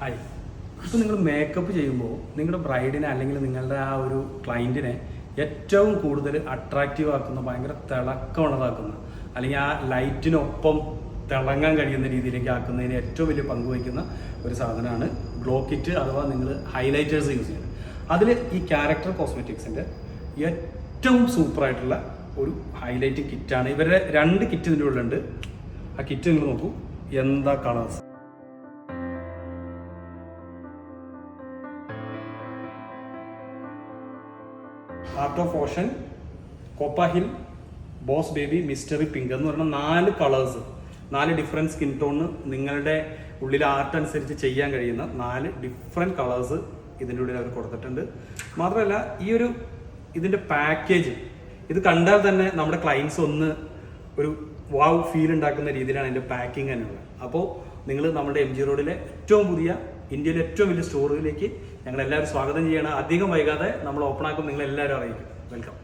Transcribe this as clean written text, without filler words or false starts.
ആയി. ഇപ്പോൾ നിങ്ങൾ മേക്കപ്പ് ചെയ്യുമ്പോൾ നിങ്ങളുടെ ബ്രൈഡിനെ അല്ലെങ്കിൽ നിങ്ങളുടെ ആ ഒരു ക്ലയൻറ്റിനെ ഏറ്റവും കൂടുതൽ അട്രാക്റ്റീവ് ആക്കുന്ന, ഭയങ്കര തിളക്കമുള്ളതാക്കുന്ന, അല്ലെങ്കിൽ ആ ലൈറ്റിനൊപ്പം തിളങ്ങാൻ കഴിയുന്ന രീതിയിലേക്ക് ആക്കുന്നതിന് ഏറ്റവും വലിയ പങ്ക് വഹിക്കുന്ന ഒരു സാധനമാണ് ഗ്ലോ കിറ്റ് അഥവാ നിങ്ങൾ ഹൈലൈറ്റേഴ്സ് യൂസ് ചെയ്യുന്നത്. അതിൽ ഈ ക്യാരക്ടർ കോസ്മെറ്റിക്സിൻ്റെ ഏറ്റവും സൂപ്പറായിട്ടുള്ള ഒരു ഹൈലൈറ്റിംഗ് കിറ്റാണ്. ഇവരുടെ 2 കിറ്റ് ഇതിൻ്റെ ഉള്ളിലുണ്ട്. ആ കിറ്റ് നിങ്ങൾ നോക്കൂ, എന്താ colours. Art of Ocean, Copa hill, boss baby, mystery pink എന്ന് പറഞ്ഞ 4 കളേഴ്സ്, 4 ഡിഫറെൻറ്റ് സ്കിൻ ടോണിന് നിങ്ങളുടെ ഉള്ളിൽ ആർട്ട് അനുസരിച്ച് ചെയ്യാൻ കഴിയുന്ന 4 ഡിഫറെൻറ്റ് കളേഴ്സ് ഇതിൻ്റെ ഉള്ളിൽ അവർ കൊടുത്തിട്ടുണ്ട്. മാത്രമല്ല ഇതിൻ്റെ പാക്കേജ് ഇത് കണ്ടാൽ തന്നെ നമ്മുടെ ക്ലയൻസ് ഒരു വാവ് ഫീൽ ഉണ്ടാക്കുന്ന രീതിയിലാണ് അതിൻ്റെ പാക്കിംഗ് തന്നെയുള്ളത്. അപ്പോൾ നിങ്ങൾ നമ്മുടെ MG റോഡിലെ ഏറ്റവും പുതിയ, ഇന്ത്യയിലെ ഏറ്റവും വലിയ സ്റ്റോറിലേക്ക് ഞങ്ങളെല്ലാവരും സ്വാഗതം ചെയ്യണം. അധികം വൈകാതെ നമ്മൾ ഓപ്പൺ ആക്കും, നിങ്ങളെല്ലാവരും അറിയിക്കും. വെൽക്കം.